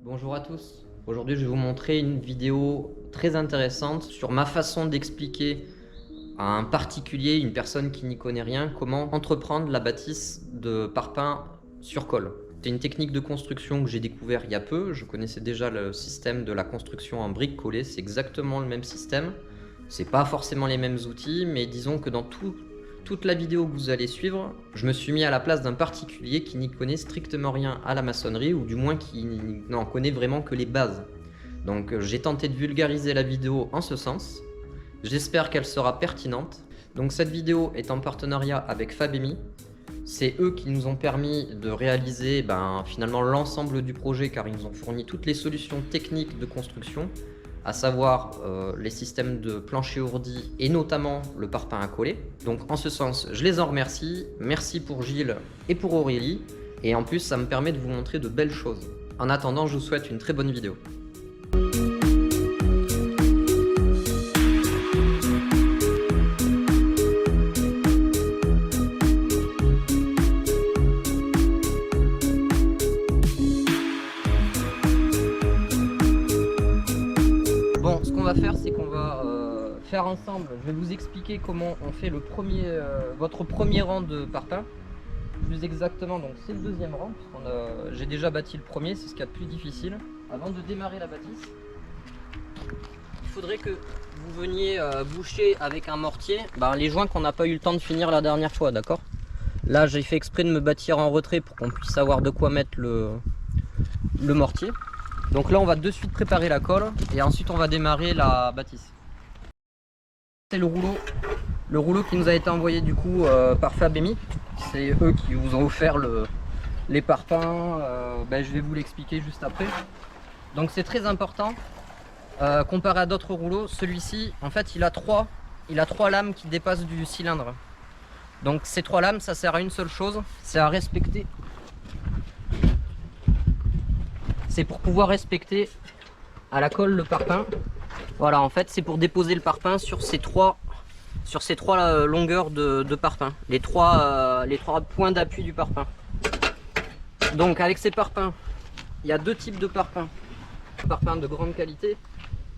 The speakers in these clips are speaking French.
Bonjour à tous. Aujourd'hui, je vais vous montrer une vidéo très intéressante sur ma façon d'expliquer à un particulier, une personne qui n'y connaît rien, comment entreprendre la bâtisse de parpaing sur colle. C'est une technique de construction que j'ai découvert il y a peu. Je connaissais déjà le système de la construction en briques collées. C'est exactement le même système. C'est pas forcément les mêmes outils, mais disons que dans toute la vidéo que vous allez suivre, je me suis mis à la place d'un particulier qui n'y connaît strictement rien à la maçonnerie, ou du moins qui n'en connaît vraiment que les bases. Donc j'ai tenté de vulgariser la vidéo en ce sens. J'espère qu'elle sera pertinente. Donc cette vidéo est en partenariat avec Fabemi. C'est eux qui nous ont permis de réaliser finalement l'ensemble du projet, car ils nous ont fourni toutes les solutions techniques de construction, à savoir les systèmes de plancher ourdi et notamment le parpaing à coller. Donc en ce sens, je les en remercie. Merci pour Gilles et pour Aurélie. Et en plus, ça me permet de vous montrer de belles choses. En attendant, je vous souhaite une très bonne vidéo. Bon, ce qu'on va faire, c'est qu'on va faire ensemble. Je vais vous expliquer comment on fait votre premier rang de parpaing. Plus exactement, donc c'est le deuxième rang. J'ai déjà bâti le premier, c'est ce qu'il y a de plus difficile. Avant de démarrer la bâtisse, il faudrait que vous veniez boucher avec un mortier les joints qu'on n'a pas eu le temps de finir la dernière fois, d'accord? Là, j'ai fait exprès de me bâtir en retrait pour qu'on puisse savoir de quoi mettre le mortier. Donc là, on va de suite préparer la colle et ensuite on va démarrer la bâtisse. C'est le rouleau qui nous a été envoyé du coup par Fabemi. C'est eux qui vous ont offert les parpaings. Je vais vous l'expliquer juste après. Donc c'est très important comparé à d'autres rouleaux. Celui-ci, en fait, il a trois lames qui dépassent du cylindre. Donc ces trois lames, ça sert à une seule chose, c'est à respecter. C'est pour pouvoir respecter à la colle le parpaing. Voilà, en fait, c'est pour déposer le parpaing sur ces trois longueurs de parpaing, les trois points d'appui du parpaing. Donc avec ces parpaings, il y a deux types de parpaing. Parpaing de grande qualité,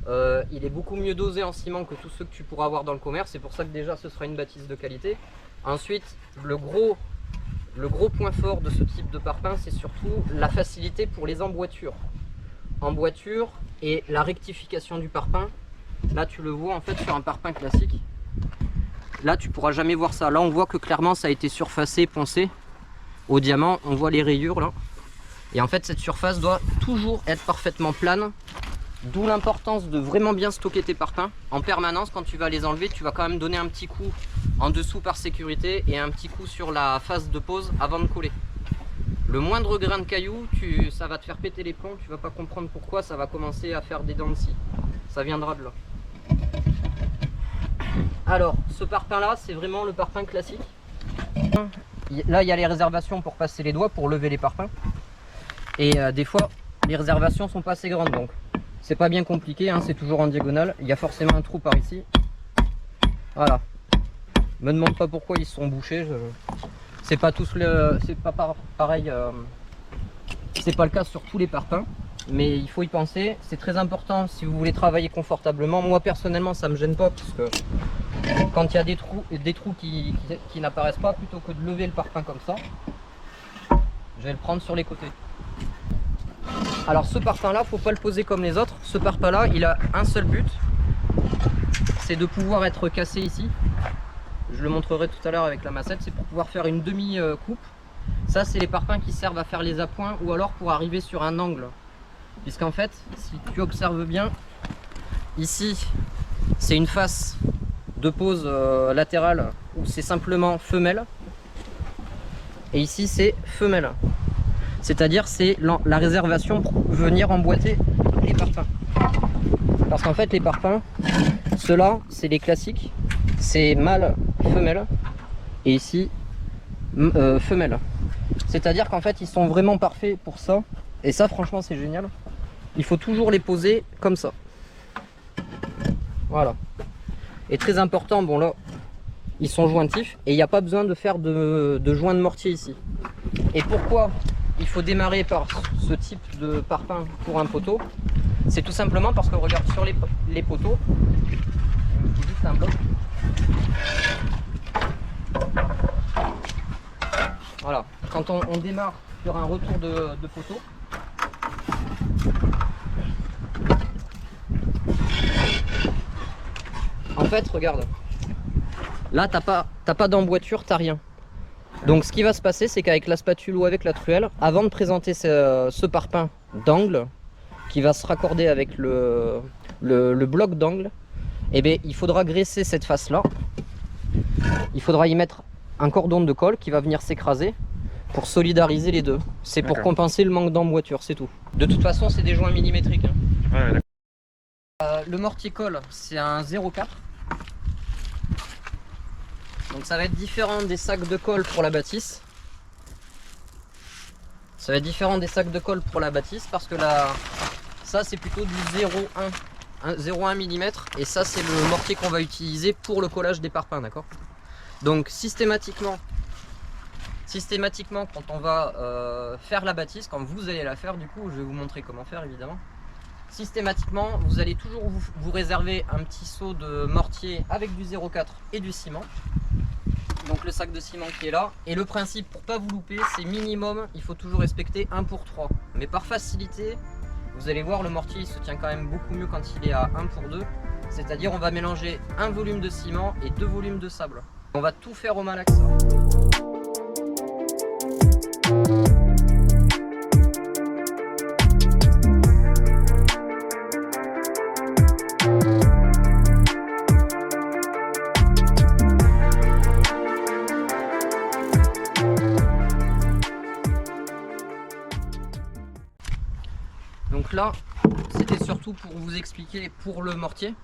il est beaucoup mieux dosé en ciment que tous ceux que tu pourras avoir dans le commerce. C'est pour ça que déjà ce sera une bâtisse de qualité. Ensuite, le gros point fort de ce type de parpaing, c'est surtout la facilité pour les emboîtures. Emboîture et la rectification du parpaing. Là, tu le vois en fait sur un parpaing classique. Là, tu pourras jamais voir ça. Là, on voit que clairement, ça a été surfacé, poncé au diamant. On voit les rayures là. Et en fait, cette surface doit toujours être parfaitement plane. D'où l'importance de vraiment bien stocker tes parpaings. En permanence, quand tu vas les enlever, tu vas quand même donner un petit coup en dessous par sécurité et un petit coup sur la face de pose avant de coller. Le moindre grain de caillou, ça va te faire péter les plombs, tu vas pas comprendre pourquoi, ça va commencer à faire des dents de scie. Ça viendra de là. Alors, ce parpaing là, c'est vraiment le parpaing classique. Là, il y a les réservations pour passer les doigts, pour lever les parpaings. Et des fois, les réservations sont pas assez grandes, donc c'est pas bien compliqué, hein, c'est toujours en diagonale. Il y a forcément un trou par ici. Voilà. Me demande pas pourquoi ils sont bouchés. C'est pas pareil. C'est pas le cas sur tous les parpaings, mais il faut y penser. C'est très important si vous voulez travailler confortablement. Moi personnellement, ça me gêne pas parce que quand il y a des trous qui n'apparaissent pas, plutôt que de lever le parpaing comme ça, je vais le prendre sur les côtés. Alors ce parpaing là, faut pas le poser comme les autres. Ce parpaing là, il a un seul but, c'est de pouvoir être cassé ici. Je le montrerai tout à l'heure avec la massette. C'est pour pouvoir faire une demi-coupe. Ça, c'est les parpaings qui servent à faire les appoints ou alors pour arriver sur un angle. Puisqu'en fait, si tu observes bien, ici, c'est une face de pose latérale où c'est simplement femelle. Et ici, c'est femelle. C'est-à-dire, c'est la réservation pour venir emboîter les parpaings. Parce qu'en fait, les parpaings, ceux-là, c'est les classiques. C'est mâle, femelle. Et ici, femelle. C'est-à-dire qu'en fait, ils sont vraiment parfaits pour ça. Et ça, franchement, c'est génial. Il faut toujours les poser comme ça. Voilà. Et très important, bon là, ils sont jointifs. Et il n'y a pas besoin de faire de joint de mortier ici. Et pourquoi il faut démarrer par ce type de parpaing pour un poteau. C'est tout simplement parce que regarde sur les poteaux, juste un bloc. Voilà, quand on démarre sur un retour de poteau, en fait, regarde, là t'as pas d'emboîture, t'as rien. Donc ce qui va se passer, c'est qu'avec la spatule ou avec la truelle, avant de présenter ce parpaing d'angle, qui va se raccorder avec le bloc d'angle, eh bien, il faudra graisser cette face-là. Il faudra y mettre un cordon de colle qui va venir s'écraser pour solidariser les deux. C'est pour compenser le manque d'emboîture, c'est tout. De toute façon, c'est des joints millimétriques. Hein. Ouais, le mortier colle, c'est un 0,4. Donc ça va être différent des sacs de colle pour la bâtisse. Ça va être différent des sacs de colle pour la bâtisse parce que là, ça c'est plutôt du 0,1 mm et ça c'est le mortier qu'on va utiliser pour le collage des parpaings, d'accord? Donc systématiquement quand on va faire la bâtisse, quand vous allez la faire, du coup je vais vous montrer comment faire évidemment. Systématiquement vous allez toujours vous réserver un petit seau de mortier avec du 0,4 et du ciment. Donc le sac de ciment qui est là. Et le principe pour pas vous louper, c'est minimum, il faut toujours respecter 1 pour 3. Mais par facilité, vous allez voir, le mortier il se tient quand même beaucoup mieux quand il est à 1 pour 2. C'est-à-dire on va mélanger un volume de ciment et 2 volumes de sable. On va tout faire au malaxa. Donc là, c'était surtout pour vous expliquer pour le mortier.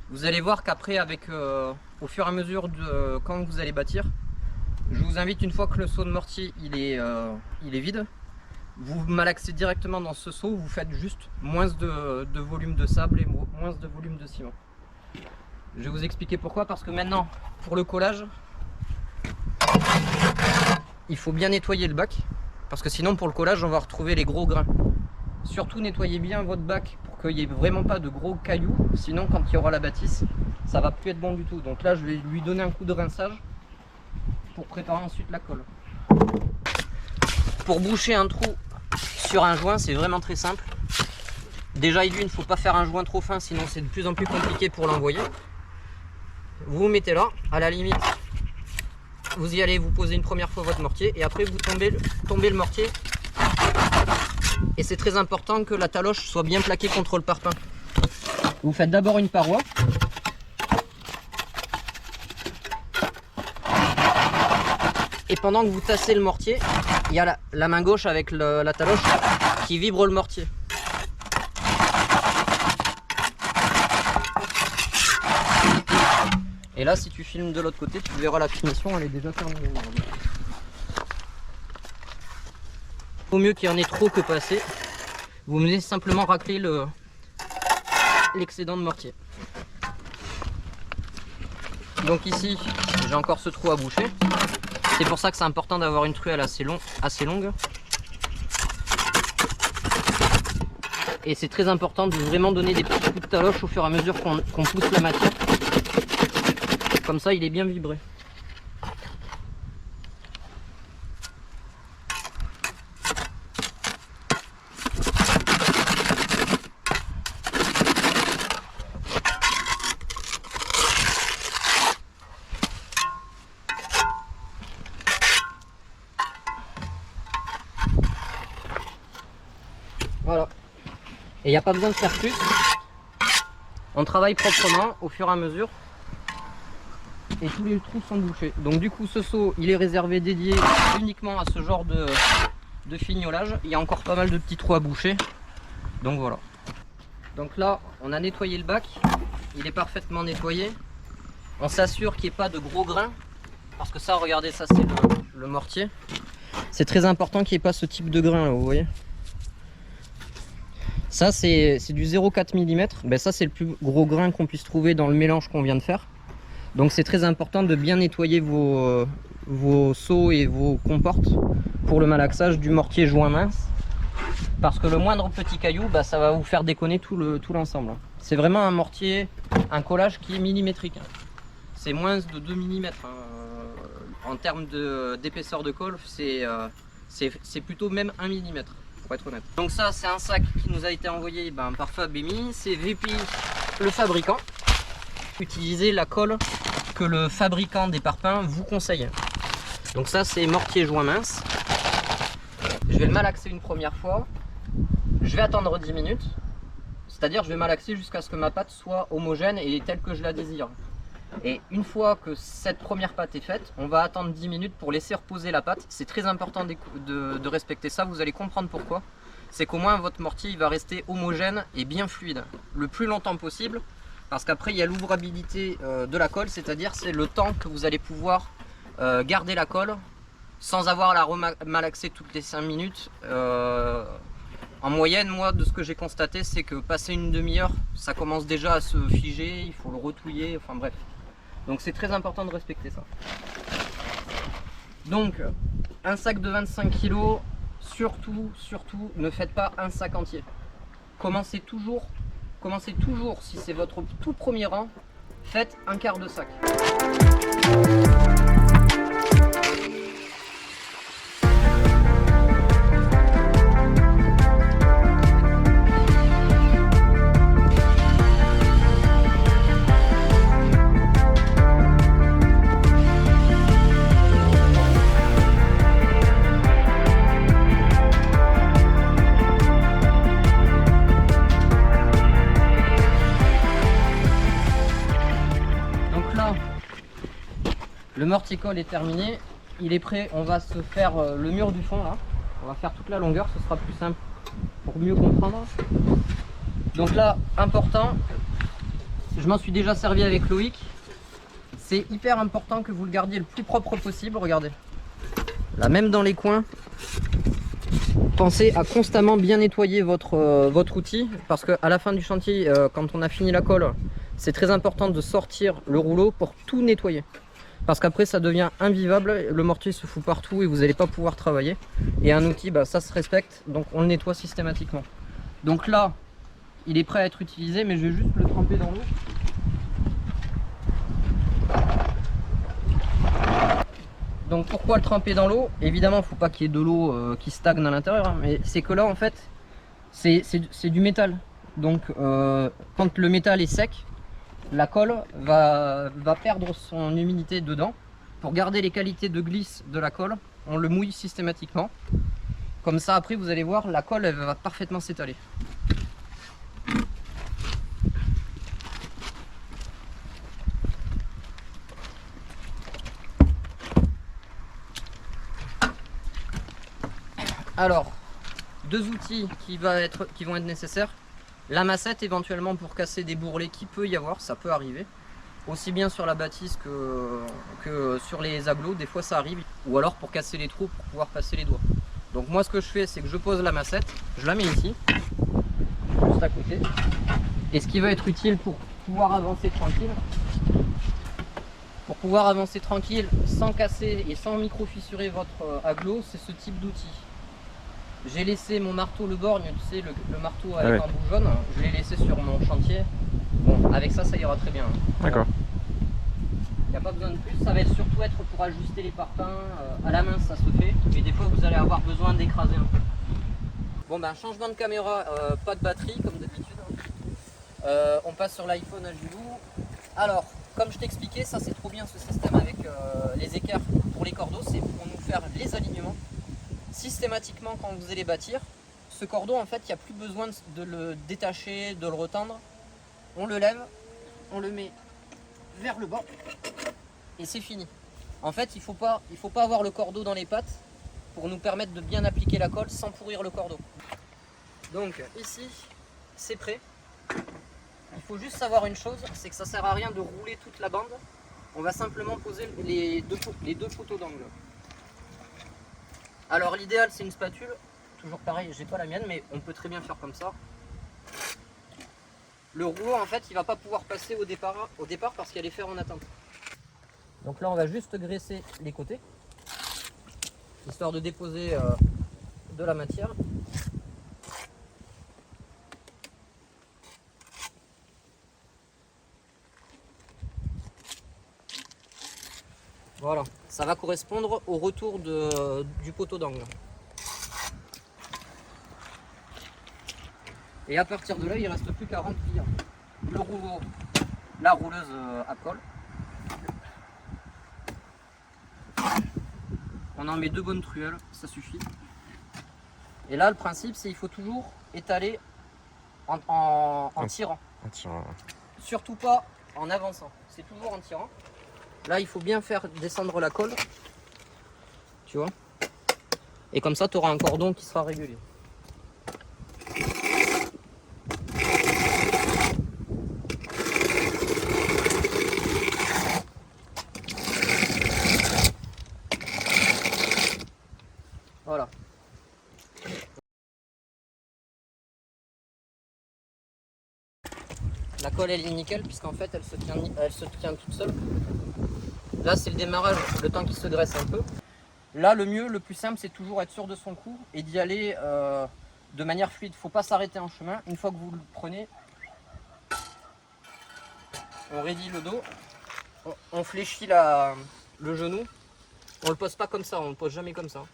Vous allez voir qu'après, avec au fur et à mesure de quand vous allez bâtir, je vous invite, une fois que le seau de mortier il est vide, vous malaxez directement dans ce seau, vous faites juste moins de volume de sable et moins de volume de ciment. Je vais vous expliquer pourquoi, parce que maintenant, pour le collage, il faut bien nettoyer le bac, parce que sinon pour le collage on va retrouver les gros grains. Surtout nettoyez bien votre bac pour qu'il n'y ait vraiment pas de gros cailloux, sinon quand il y aura la bâtisse, ça va plus être bon du tout. Donc là je vais lui donner un coup de rinçage pour préparer ensuite la colle. Pour boucher un trou sur un joint, c'est vraiment très simple. Déjà il ne faut pas faire un joint trop fin, sinon c'est de plus en plus compliqué pour l'envoyer. Vous vous mettez là, à la limite, vous y allez, vous posez une première fois votre mortier et après vous tombez le mortier. Et c'est très important que la taloche soit bien plaquée contre le parpaing. Vous faites d'abord une paroi. Et pendant que vous tassez le mortier, il y a la main gauche avec la taloche qui vibre le mortier. Et là, si tu filmes de l'autre côté, tu verras la finition, elle est déjà terminée. Au mieux qu'il y en ait trop que pas assez, vous venez simplement racler l'excédent de mortier. Donc ici, j'ai encore ce trou à boucher. C'est pour ça que c'est important d'avoir une truelle assez longue. Et c'est très important de vraiment donner des petits coups de taloche au fur et à mesure qu'on pousse la matière. Comme ça, il est bien vibré. Voilà. Et il n'y a pas besoin de faire plus. On travaille proprement au fur et à mesure. Et tous les trous sont bouchés. Donc du coup ce seau il est réservé, dédié uniquement à ce genre de fignolage. Il y a encore pas mal de petits trous à boucher. Donc voilà. Donc là on a nettoyé le bac. Il est parfaitement nettoyé. On s'assure qu'il n'y ait pas de gros grains. Parce que ça, regardez, ça c'est le mortier. C'est très important qu'il n'y ait pas ce type de grain là, vous voyez. Ça c'est du 0,4 mm. Ben, ça c'est le plus gros grain qu'on puisse trouver dans le mélange qu'on vient de faire. Donc c'est très important de bien nettoyer vos seaux et vos comportes pour le malaxage du mortier joint mince. Parce que le moindre petit caillou, bah, ça va vous faire déconner tout l'ensemble. C'est vraiment un mortier, un collage qui est millimétrique. C'est moins de 2 mm. En termes d'épaisseur de colle, c'est plutôt même 1 mm, pour être honnête. Donc ça, c'est un sac qui nous a été envoyé par Fabemi. C'est VP, le fabricant. Utilisez la colle que le fabricant des parpaings vous conseille. Donc ça, c'est mortier joint mince. Je vais le malaxer une première fois. Je vais attendre 10 minutes. C'est-à-dire, je vais malaxer jusqu'à ce que ma pâte soit homogène et telle que je la désire. Et une fois que cette première pâte est faite, on va attendre 10 minutes pour laisser reposer la pâte. C'est très important de respecter ça, vous allez comprendre pourquoi. C'est qu'au moins votre mortier il va rester homogène et bien fluide le plus longtemps possible. Parce qu'après il y a l'ouvrabilité de la colle, c'est-à-dire c'est le temps que vous allez pouvoir garder la colle sans avoir à la remalaxer toutes les 5 minutes. En moyenne, moi, de ce que j'ai constaté, c'est que passer une demi-heure, ça commence déjà à se figer, il faut le retouiller, enfin bref. Donc c'est très important de respecter ça. Donc, un sac de 25 kg, surtout, ne faites pas un sac entier. Commencez toujours, si c'est votre tout premier rang, faites un quart de sac. Le mortier-colle est terminé, il est prêt, on va se faire le mur du fond là. On va faire toute la longueur, ce sera plus simple pour mieux comprendre. Donc là, important, je m'en suis déjà servi avec Loïc. C'est hyper important que vous le gardiez le plus propre possible, regardez. Là, même dans les coins, pensez à constamment bien nettoyer votre outil. Parce qu'à la fin du chantier, quand on a fini la colle, c'est très important de sortir le rouleau pour tout nettoyer. Parce qu'après ça devient invivable, le mortier se fout partout et vous n'allez pas pouvoir travailler. Et un outil, ça se respecte, donc on le nettoie systématiquement. Donc là, il est prêt à être utilisé, mais je vais juste le tremper dans l'eau. Donc pourquoi le tremper dans l'eau? Évidemment, il ne faut pas qu'il y ait de l'eau qui stagne à l'intérieur, hein, mais c'est que là en fait, c'est du métal. Donc quand le métal est sec, la colle va perdre son humidité dedans. Pour garder les qualités de glisse de la colle, on le mouille systématiquement. Comme ça, après, vous allez voir, la colle elle va parfaitement s'étaler. Alors, deux outils qui vont être nécessaires. La massette éventuellement pour casser des bourrelets qui peut y avoir, ça peut arriver. Aussi bien sur la bâtisse que sur les agglos, des fois ça arrive. Ou alors pour casser les trous pour pouvoir passer les doigts. Donc moi ce que je fais c'est que je pose la massette, je la mets ici, juste à côté. Et ce qui va être utile pour pouvoir avancer tranquille, sans casser et sans micro-fissurer votre agglo, c'est ce type d'outil. J'ai laissé mon marteau le borgne, tu sais, le marteau avec un bout jaune, je l'ai laissé sur mon chantier. Bon, avec ça, ça ira très bien. D'accord. Il n'y a pas besoin de plus, ça va surtout être pour ajuster les parpaings. À la main, ça se fait, mais des fois, vous allez avoir besoin d'écraser un peu. Bon, changement de caméra, pas de batterie, comme d'habitude. On passe sur l'iPhone à Julou. Alors, comme je t'expliquais, ça c'est trop bien ce système avec les équerres pour les cordeaux, c'est pour nous faire les alignements. Systématiquement quand vous allez bâtir, ce cordeau en fait il n'y a plus besoin de le détacher, de le retendre. On le lève, on le met vers le bas et c'est fini. En fait il faut pas avoir le cordeau dans les pattes pour nous permettre de bien appliquer la colle sans pourrir le cordeau. Donc ici c'est prêt. Il faut juste savoir une chose, c'est que ça sert à rien de rouler toute la bande. On va simplement poser les deux poteaux d'angle. Alors l'idéal c'est une spatule, toujours pareil, j'ai pas la mienne mais on peut très bien faire comme ça. Le rouleau en fait il va pas pouvoir passer au départ parce qu'il y a les fers en attente. Donc là on va juste graisser les côtés, histoire de déposer de la matière. Voilà, ça va correspondre au retour du poteau d'angle. Et à partir de là, il ne reste plus qu'à remplir le rouleau, la rouleuse à colle. On en met 2 bonnes truelles, ça suffit. Et là, le principe, c'est qu'il faut toujours étaler en tirant. Surtout pas en avançant, c'est toujours en tirant. Là, il faut bien faire descendre la colle, tu vois. Et comme ça, tu auras un cordon qui sera régulier. Voilà. La colle elle est nickel puisqu'en fait elle se tient toute seule. Là c'est le démarrage, le temps qu'il se dresse un peu. Là le mieux, le plus simple, c'est toujours être sûr de son coup et d'y aller de manière fluide. Faut pas s'arrêter en chemin. Une fois que vous le prenez, on raidit le dos, on fléchit le genou. On le pose pas comme ça, on le pose jamais comme ça.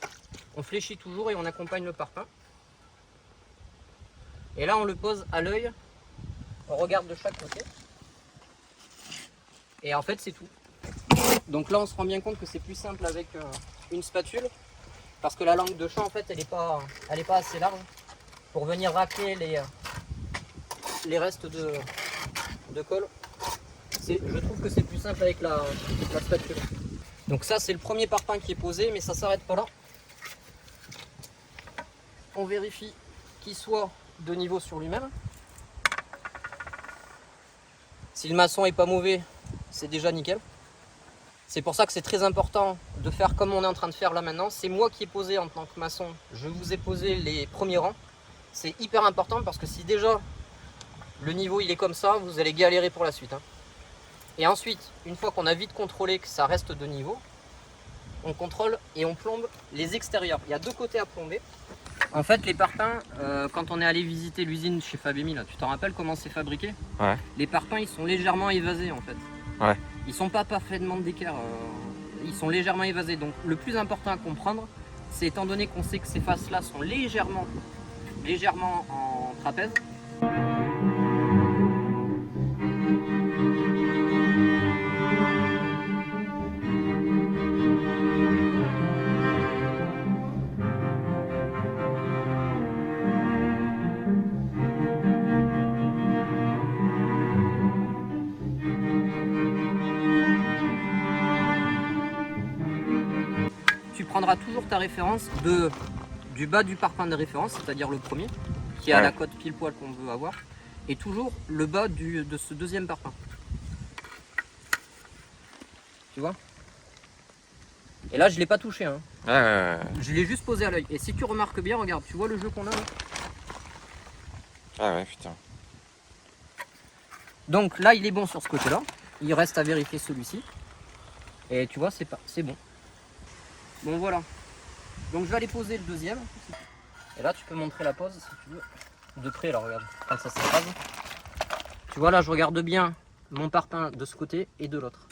On fléchit toujours et on accompagne le parpaing. Et là on le pose à l'œil. On regarde de chaque côté. Et en fait c'est tout. Donc là on se rend bien compte que c'est plus simple avec une spatule. Parce que la langue de chat en fait elle est pas assez large. Pour venir racler les restes de colle. Je trouve que c'est plus simple avec la spatule. Donc ça c'est le premier parpaing qui est posé, mais ça s'arrête pas là. On vérifie qu'il soit de niveau sur lui-même. Si le maçon est pas mauvais, c'est déjà nickel. C'est pour ça que c'est très important de faire comme on est en train de faire là maintenant. C'est moi qui ai posé en tant que maçon. Je vous ai posé les premiers rangs. C'est hyper important parce que si déjà le niveau il est comme ça, vous allez galérer pour la suite. Et ensuite, une fois qu'on a vite contrôlé que ça reste de niveau, on contrôle et on plombe les extérieurs. Il y a 2 côtés à plomber. En fait, les parpaings, quand on est allé visiter l'usine chez Fabemi, là, tu t'en rappelles comment c'est fabriqué? Ouais. Les parpaings, ils sont légèrement évasés en fait. Ouais. Ils sont pas parfaitement d'équerre, ils sont légèrement évasés. Donc le plus important à comprendre, c'est étant donné qu'on sait que ces faces-là sont légèrement en trapèze. Tu prendras toujours ta référence du bas du parpaing de référence, c'est-à-dire le premier, qui a la cote pile poil qu'on veut avoir, et toujours le bas de ce deuxième parpaing. Tu vois? Et là, je ne l'ai pas touché. Hein. Je l'ai juste posé à l'œil. Et si tu remarques bien, regarde, tu vois le jeu qu'on a là? Ah ouais, putain. Donc là, il est bon sur ce côté-là. Il reste à vérifier celui-ci. Et tu vois, c'est bon. Bon, voilà. Donc je vais aller poser le deuxième. Et là, tu peux montrer la pose si tu veux. De près, là, regarde. Quand ça s'écrase. Tu vois, là, je regarde bien mon parpaing de ce côté et de l'autre.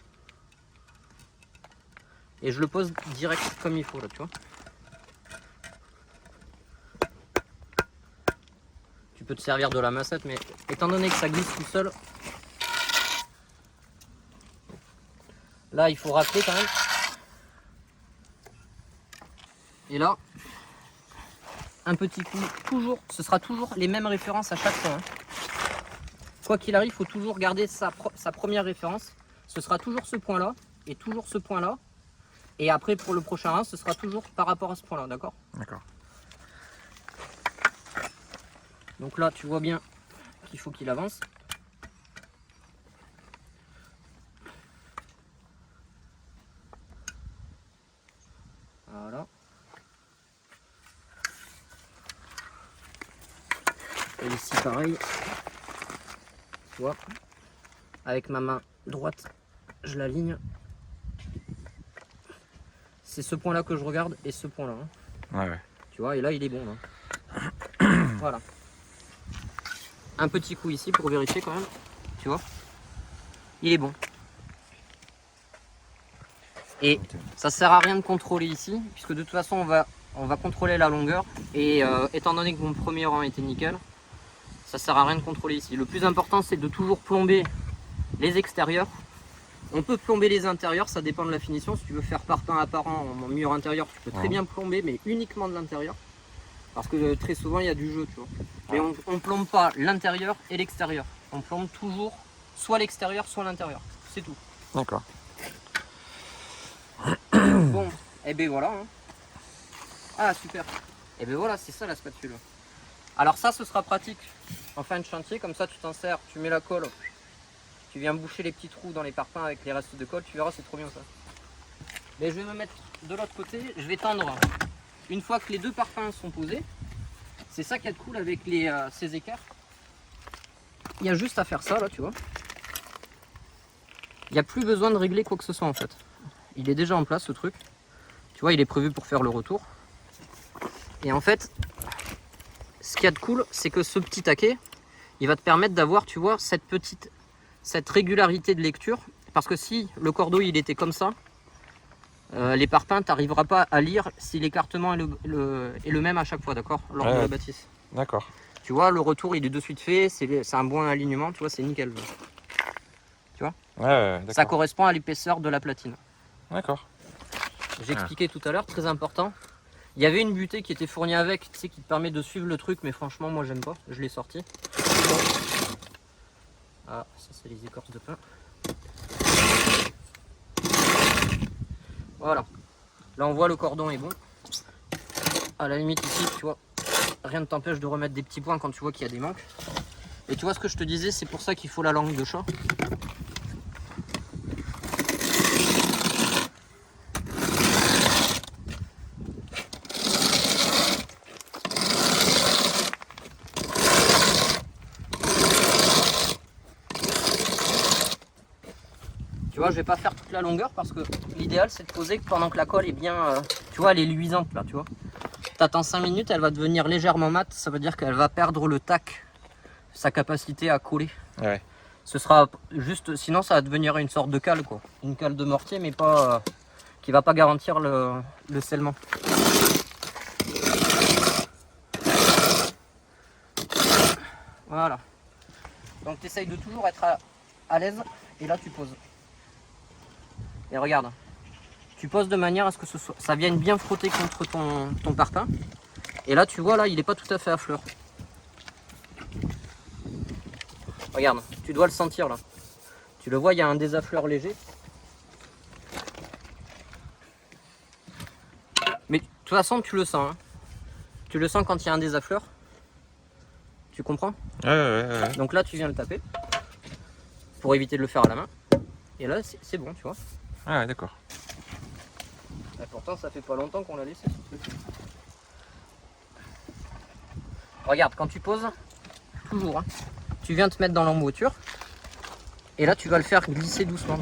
Et je le pose direct comme il faut, là, tu vois. Tu peux te servir de la massette, mais étant donné que ça glisse tout seul, là, il faut racler quand même. Et là, un petit coup, toujours, ce sera toujours les mêmes références à chaque fois. Hein. Quoi qu'il arrive, il faut toujours garder sa première référence. Ce sera toujours ce point-là et toujours ce point-là. Et après, pour le prochain rang, ce sera toujours par rapport à ce point-là, d'accord? D'accord. Donc là, tu vois bien qu'il faut qu'il avance. Voilà. Et ici, pareil. Tu vois, avec ma main droite, je l'aligne. c'est ce point là que je regarde et ce point là. Hein. Ouais. Tu vois, et là il est bon là. Voilà. Un petit coup ici pour vérifier quand même. Tu vois, il est bon. Et ça sert à rien de contrôler ici, puisque de toute façon on va contrôler la longueur. Et étant donné que mon premier rang était nickel, ça sert à rien de contrôler ici. Le plus important c'est de toujours plomber les extérieurs. On peut plomber les intérieurs, ça dépend de la finition. Si tu veux faire parpaing apparent en mur intérieur, tu peux très bien plomber, mais uniquement de l'intérieur. Parce que très souvent il y a du jeu, tu vois. Mais on ne plombe pas l'intérieur et l'extérieur. On plombe toujours soit l'extérieur, soit l'intérieur. C'est tout. D'accord. Bon, et ben voilà. Hein. Ah super. Et ben voilà, c'est ça la spatule. Alors ça, ce sera pratique en fin de chantier. Comme ça, tu t'en sers, tu mets la colle. Tu viens boucher les petits trous dans les parpaings avec les restes de colle. Tu verras, c'est trop bien ça. Mais je vais me mettre de l'autre côté. Je vais tendre. Une fois que les deux parpaings sont posés, c'est ça qui est cool avec ces écarts. Il y a juste à faire ça là, tu vois. Il n'y a plus besoin de régler quoi que ce soit en fait. Il est déjà en place ce truc. Tu vois, il est prévu pour faire le retour. Et en fait, ce qu'il y a de cool, c'est que ce petit taquet, il va te permettre d'avoir, tu vois, cette régularité de lecture. Parce que si le cordeau il était comme ça, les parpaings, tu n'arriveras pas à lire si l'écartement est le même à chaque fois, d'accord, lors de la bâtisse. D'accord. Tu vois, le retour il est de suite fait, c'est un bon alignement, tu vois, c'est nickel. Tu vois, ça correspond à l'épaisseur de la platine. D'accord. J'ai expliqué tout à l'heure, très important. Il y avait une butée qui était fournie avec, tu sais, qui te permet de suivre le truc, mais franchement, moi j'aime pas, je l'ai sorti. Ah, ça c'est les écorces de pin. Voilà. Là on voit le cordon est bon. À la limite ici, tu vois, rien ne t'empêche de remettre des petits points quand tu vois qu'il y a des manques. Et tu vois ce que je te disais, c'est pour ça qu'il faut la langue de chat. Tu vois, je vais pas faire toute la longueur parce que l'idéal c'est de poser pendant que la colle est bien, tu vois, elle est luisante là, tu vois. T'attends 5 minutes, elle va devenir légèrement mate, ça veut dire qu'elle va perdre le tac, sa capacité à coller. Ouais. Ce sera juste, sinon ça va devenir une sorte de cale quoi, une cale de mortier mais pas, qui va pas garantir le scellement. Voilà. Donc tu essayes de toujours être à l'aise et là tu poses. Et regarde, tu poses de manière à ce que ça vienne bien frotter contre ton parpaing. Et là, tu vois, là, il n'est pas tout à fait à fleur. Regarde, tu dois le sentir là. Tu le vois, il y a un désaffleur léger. Mais de toute façon, tu le sens. Hein. Tu le sens quand il y a un désaffleur. Tu comprends ? Ouais. Donc là, tu viens le taper pour éviter de le faire à la main. Et là, c'est bon, tu vois. Ah ouais, d'accord. Et pourtant, ça fait pas longtemps qu'on l'a laissé ce truc. Regarde, quand tu poses, toujours, hein, tu viens te mettre dans l'emboîture. Et là, tu vas le faire glisser doucement.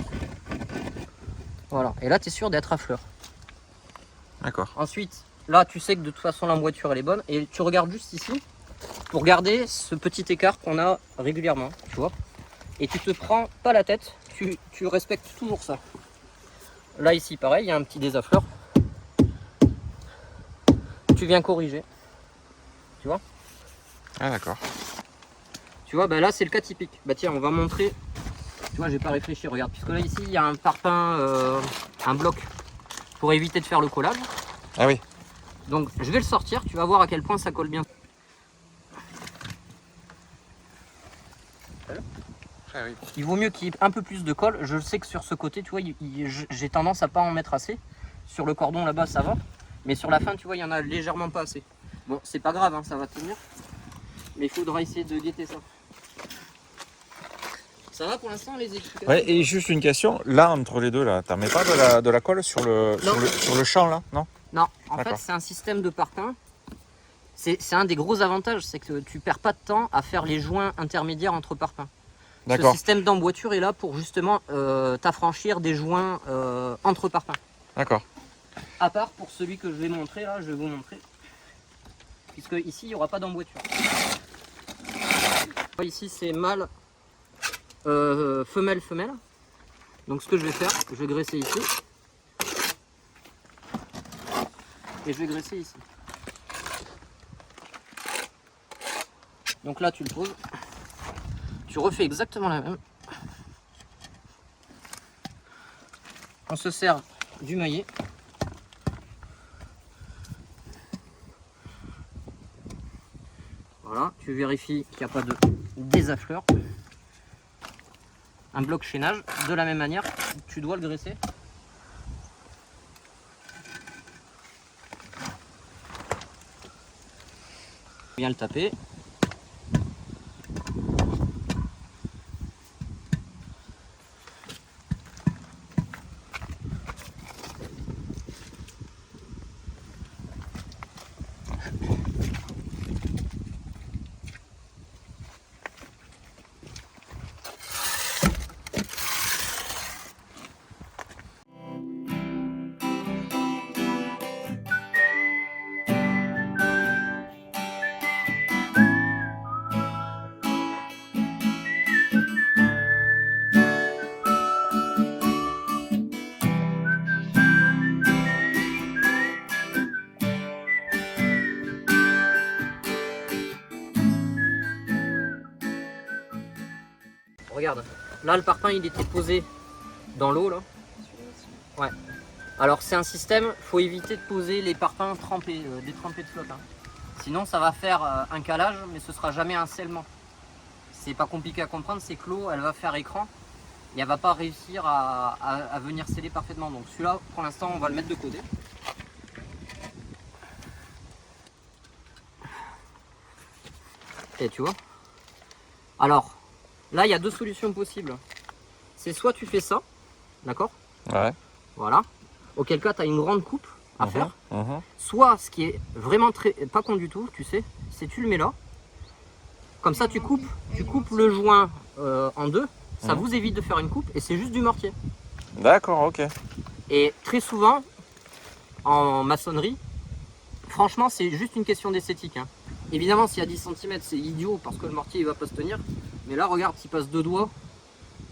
Voilà. Et là, tu es sûr d'être à fleur. D'accord. Ensuite, là, tu sais que de toute façon, l'emboîture, elle est bonne. Et tu regardes juste ici pour garder ce petit écart qu'on a régulièrement, tu vois. Et tu te prends pas la tête, tu respectes toujours ça. Là, ici, pareil, il y a un petit désaffleur. Tu viens corriger. Tu vois ? Ah, d'accord. Tu vois, bah là, c'est le cas typique. Bah tiens, on va montrer. Tu vois, j'ai pas réfléchi, regarde. Puisque là, ici, il y a un parpaing, un bloc pour éviter de faire le collage. Ah oui. Donc, je vais le sortir. Tu vas voir à quel point ça colle bien. Ah oui. Il vaut mieux qu'il y ait un peu plus de colle. Je sais que sur ce côté, tu vois, j'ai tendance à pas en mettre assez. Sur le cordon là-bas, ça va. Mais sur la fin, tu vois, il y en a légèrement pas assez. Bon, c'est pas grave, hein, ça va tenir. Mais il faudra essayer de guetter ça. Ça va pour l'instant, les explications ? Ouais, et juste une question, là, entre les deux, là, t'en mets pas de la colle sur le champ, là, non ? Non, en fait, c'est un système de parpaing. C'est un des gros avantages, c'est que tu perds pas de temps à faire les joints intermédiaires entre parpaings. Ce système d'emboîture est là pour justement t'affranchir des joints entre parpaings. D'accord. À part pour celui que je vais montrer là, je vais vous montrer. Puisque ici il n'y aura pas d'emboîture. Ici c'est mâle, femelle, femelle. Donc ce que je vais faire, je vais graisser ici. Et je vais graisser ici. Donc là tu le poses. Tu refais exactement la même. On se sert du maillet. Voilà, tu vérifies qu'il n'y a pas de désaffleur. Un bloc chaînage, de la même manière, tu dois le graisser. Bien le taper. Regarde, là le parpaing il était posé dans l'eau là. Ouais. Alors c'est un système, faut éviter de poser les parpaings trempés, détrempés de flotte. Hein. Sinon ça va faire un calage, mais ce sera jamais un scellement. C'est pas compliqué à comprendre, c'est que l'eau elle va faire écran et elle va pas réussir à venir sceller parfaitement. Donc celui-là pour l'instant on va le mettre de côté. Et tu vois. Alors là il y a deux solutions possibles. C'est soit tu fais ça, d'accord? Ouais. Voilà. Auquel cas tu as une grande coupe à faire. Mhm. Soit ce qui est vraiment pas con du tout, tu sais, c'est tu le mets là. Comme ça tu coupes le joint en deux. Ça vous évite de faire une coupe et c'est juste du mortier. D'accord, ok. Et très souvent en maçonnerie, franchement c'est juste une question d'esthétique. Hein. Évidemment s'il y a 10 cm c'est idiot parce que le mortier il va pas se tenir. Mais là regarde, s'il passe deux doigts,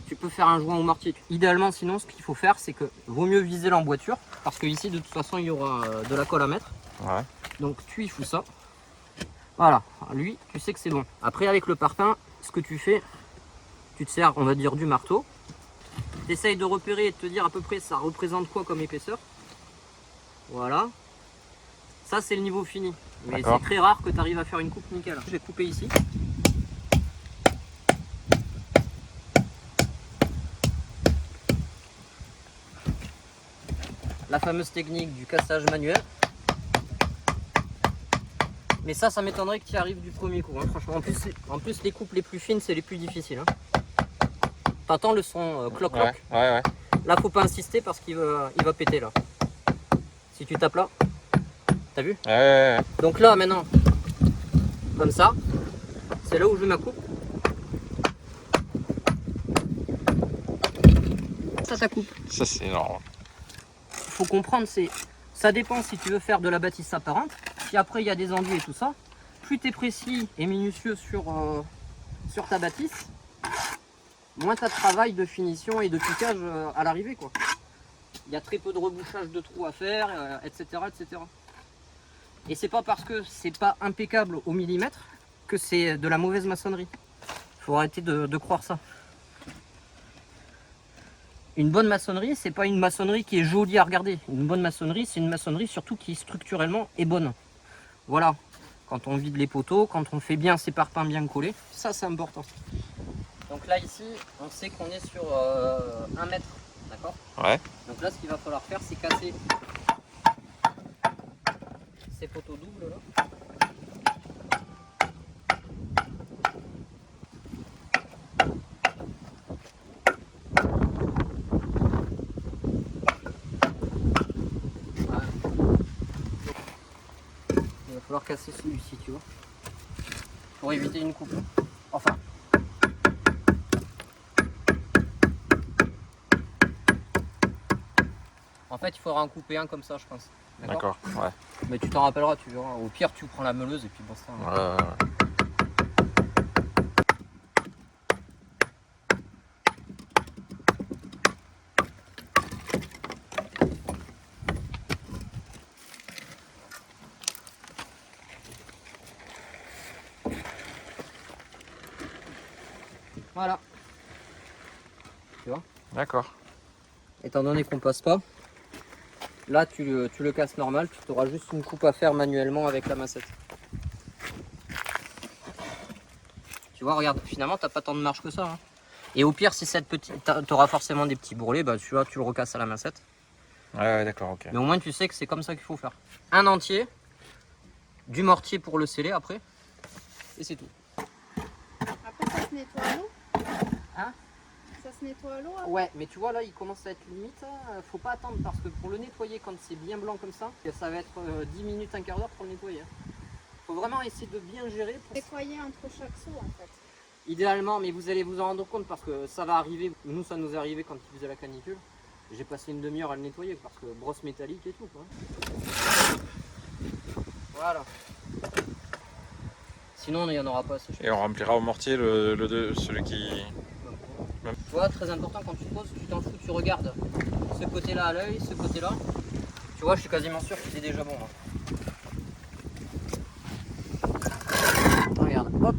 tu peux faire un joint au mortier. Idéalement sinon ce qu'il faut faire c'est que vaut mieux viser l'emboîture. Parce que ici de toute façon il y aura de la colle à mettre. Ouais. Donc tu y fous ça. Voilà, lui tu sais que c'est bon. Après avec le parpaing, ce que tu fais, tu te sers on va dire du marteau. Tu essayes de repérer et de te dire à peu près ça représente quoi comme épaisseur. Voilà. Ça c'est le niveau fini. Mais c'est très rare que tu arrives à faire une coupe nickel. Je vais couper ici. La fameuse technique du cassage manuel. Mais ça m'étonnerait que tu y arrives du premier coup. Hein, franchement, en plus, les coupes les plus fines, c'est les plus difficiles. Hein. T'entends le son cloc-cloc? Ouais. Là, faut pas insister parce qu'il va péter là. Si tu tapes là, t'as vu? Ouais. Donc là, maintenant, comme ça, c'est là où je mets ma coupe. Ça coupe. Ça, c'est énorme. Faut comprendre, ça dépend si tu veux faire de la bâtisse apparente. Si après il y a des enduits et tout ça, plus tu es précis et minutieux sur ta bâtisse, moins tu as de travail de finition et de piquage à l'arrivée, quoi. Il y a très peu de rebouchage de trous à faire, etc., etc. Et c'est pas parce que c'est pas impeccable au millimètre que c'est de la mauvaise maçonnerie. Faut arrêter de croire ça. Une bonne maçonnerie, c'est pas une maçonnerie qui est jolie à regarder. Une bonne maçonnerie, c'est une maçonnerie surtout qui structurellement est bonne. Voilà. Quand on vide les poteaux, quand on fait bien ses parpaings bien collés, ça c'est important. Donc là ici, on sait qu'on est sur 1 mètre, d'accord? Ouais. Donc là ce qu'il va falloir faire, c'est casser ces poteaux doubles là. Il va falloir casser celui-ci, tu vois, pour éviter une coupe. Enfin. En fait, fait, il faudra en couper un comme ça, je pense. D'accord, ouais. Mais tu t'en rappelleras, tu verras. Au pire, tu prends la meuleuse et puis bon, ça. Ouais. Voilà. Tu vois? D'accord. Étant donné qu'on passe pas, là tu le casses normal, tu auras juste une coupe à faire manuellement avec la massette. Tu vois, regarde, finalement t'as pas tant de marge que ça. Hein. Et au pire, si cette petite, t'auras forcément des petits bourrelets, bah tu vois, tu le recasses à la massette. Ouais, d'accord, ok. Mais au moins tu sais que c'est comme ça qu'il faut faire. Un entier, du mortier pour le sceller après, et c'est tout. Après, ça se nettoie à l'eau. Hein? Ça se nettoie à l'eau après. Ouais, mais tu vois là, il commence à être limite. Faut pas attendre parce que pour le nettoyer, quand c'est bien blanc comme ça va être 10 minutes, un quart d'heure pour le nettoyer. Faut vraiment essayer de bien gérer. Pour... Nettoyer entre chaque seau en fait. Idéalement, mais vous allez vous en rendre compte parce que ça va arriver. Nous, ça nous est arrivé quand il faisait la canicule. J'ai passé une demi-heure à le nettoyer parce que brosse métallique et tout. Quoi. Voilà. Sinon, il n'y en aura pas assez. Et on remplira au mortier celui qui... Tu vois, très important quand tu poses, tu t'en fous, tu regardes ce côté-là à l'œil, ce côté-là. Tu vois, je suis quasiment sûr qu'il est déjà bon. Hein. Regarde, hop.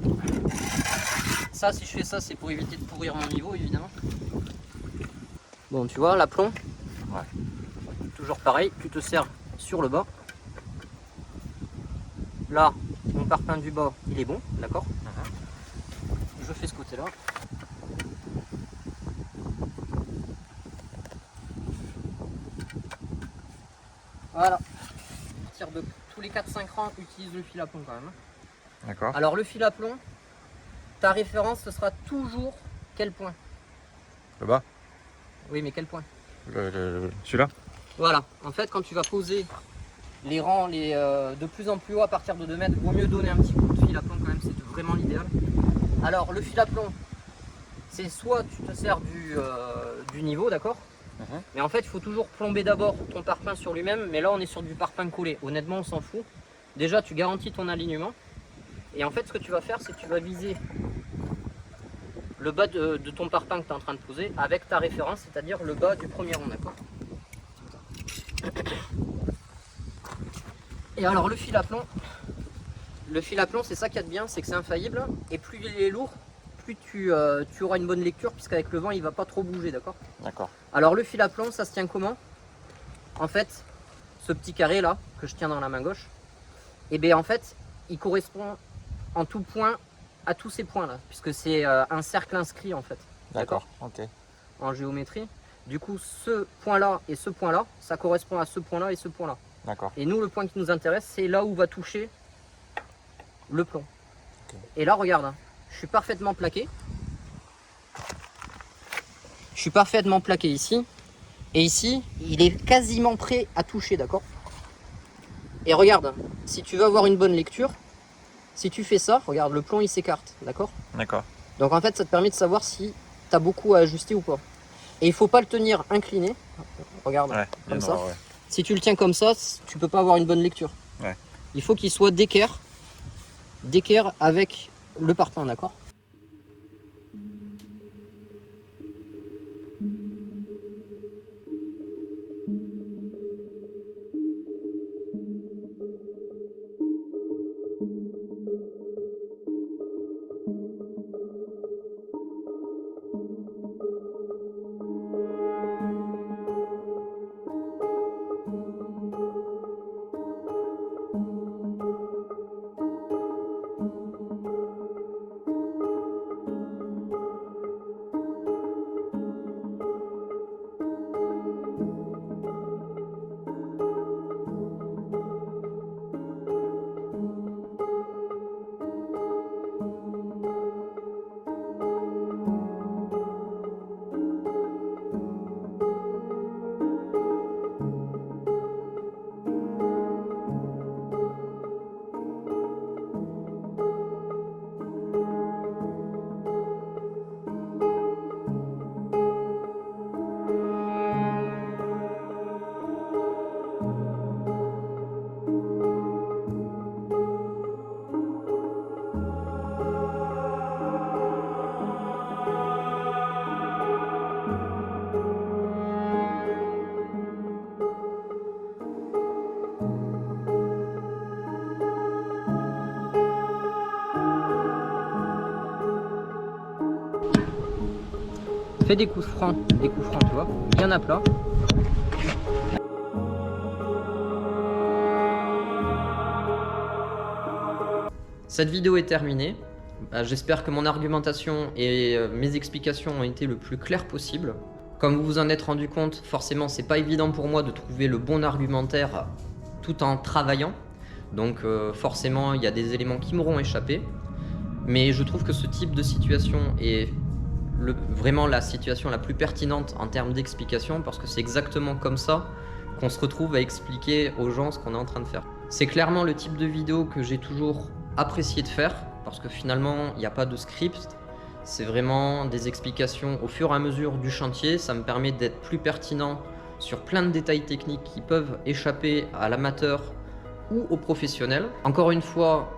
Ça, si je fais ça, c'est pour éviter de pourrir mon niveau, évidemment. Bon, tu vois, l'aplomb. Ouais. Toujours pareil, tu te sers sur le bas. Là, mon parpaing du bas, il est bon, d'accord. Je fais ce côté-là. Voilà. À partir de tous les 4-5 rangs, utilise le fil à plomb quand même. D'accord. Alors le fil à plomb, ta référence ce sera toujours quel point? Le bas? Oui, mais quel point? Celui-là? Voilà. En fait, quand tu vas poser les rangs de plus en plus haut à partir de 2 mètres, vaut mieux donner un petit coup de fil à plomb quand même, c'est vraiment l'idéal. Alors le fil à plomb, c'est soit tu te sers du niveau, d'accord. Mais en fait, il faut toujours plomber d'abord ton parpaing sur lui-même. Mais là, on est sur du parpaing collé. Honnêtement, on s'en fout. Déjà, tu garantis ton alignement. Et en fait, ce que tu vas faire, c'est que tu vas viser le bas de ton parpaing que tu es en train de poser avec ta référence, c'est-à-dire le bas du premier rond, d'accord. Et alors, le fil à plomb, c'est ça qu'il y a de bien, c'est que c'est infaillible. Et plus il est lourd, plus tu auras une bonne lecture, puisqu'avec le vent, il ne va pas trop bouger, d'accord. D'accord. Alors le fil à plomb, ça se tient comment? En fait, ce petit carré là, que je tiens dans la main gauche, et bien en fait, il correspond en tout point à tous ces points là, puisque c'est un cercle inscrit en fait. D'accord, ok. En géométrie. Du coup, ce point là et ce point là, ça correspond à ce point là et ce point là. D'accord. Et nous, le point qui nous intéresse, c'est là où va toucher le plomb. Okay. Et là, regarde, hein, je suis parfaitement plaqué. Je suis parfaitement plaqué ici. Et ici, il est quasiment prêt à toucher, d'accord. Et regarde, si tu veux avoir une bonne lecture, si tu fais ça, regarde, le plomb il s'écarte, d'accord. D'accord. Donc en fait, ça te permet de savoir si tu as beaucoup à ajuster ou pas. Et il faut pas le tenir incliné. Regarde, Ouais, comme ça. ouais. Si tu le tiens comme ça, tu peux pas avoir une bonne lecture. Ouais. Il faut qu'il soit d'équerre avec le parpaing, d'accord. fais des coups francs, tu vois, bien à plat. Cette vidéo est terminée. J'espère que mon argumentation et mes explications ont été le plus claires possible. Comme vous vous en êtes rendu compte, forcément c'est pas évident pour moi de trouver le bon argumentaire tout en travaillant. Donc forcément il y a des éléments qui m'auront échappé. Mais je trouve que ce type de situation est vraiment la situation la plus pertinente en termes d'explication, parce que c'est exactement comme ça qu'on se retrouve à expliquer aux gens ce qu'on est en train de faire. C'est clairement le type de vidéo que j'ai toujours apprécié de faire, parce que finalement il n'y a pas de script, c'est vraiment des explications au fur et à mesure du chantier. Ça me permet d'être plus pertinent sur plein de détails techniques qui peuvent échapper à l'amateur ou aux professionnels. Encore une fois,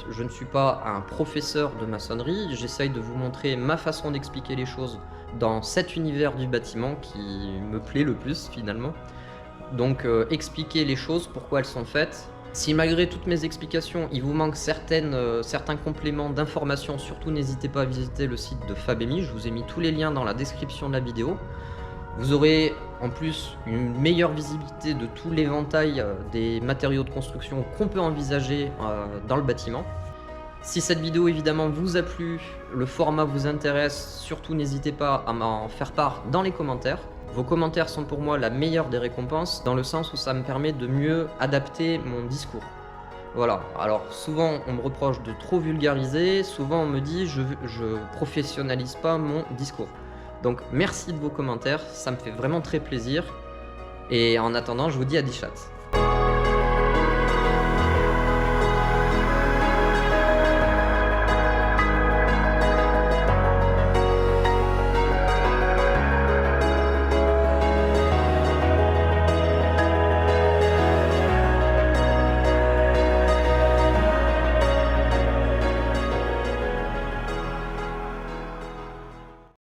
je ne suis pas un professeur de maçonnerie, j'essaye de vous montrer ma façon d'expliquer les choses dans cet univers du bâtiment qui me plaît le plus finalement. Donc expliquer les choses, pourquoi elles sont faites. Si malgré toutes mes explications, il vous manque certains compléments d'informations, surtout n'hésitez pas à visiter le site de Fabemi, je vous ai mis tous les liens dans la description de la vidéo. Vous aurez en plus une meilleure visibilité de tout l'éventail des matériaux de construction qu'on peut envisager dans le bâtiment. Si cette vidéo évidemment vous a plu, le format vous intéresse, surtout n'hésitez pas à m'en faire part dans les commentaires. Vos commentaires sont pour moi la meilleure des récompenses, dans le sens où ça me permet de mieux adapter mon discours. Voilà, alors souvent on me reproche de trop vulgariser, souvent on me dit je professionnalise pas mon discours. Donc merci de vos commentaires, ça me fait vraiment très plaisir. Et en attendant, je vous dis à 10 chats.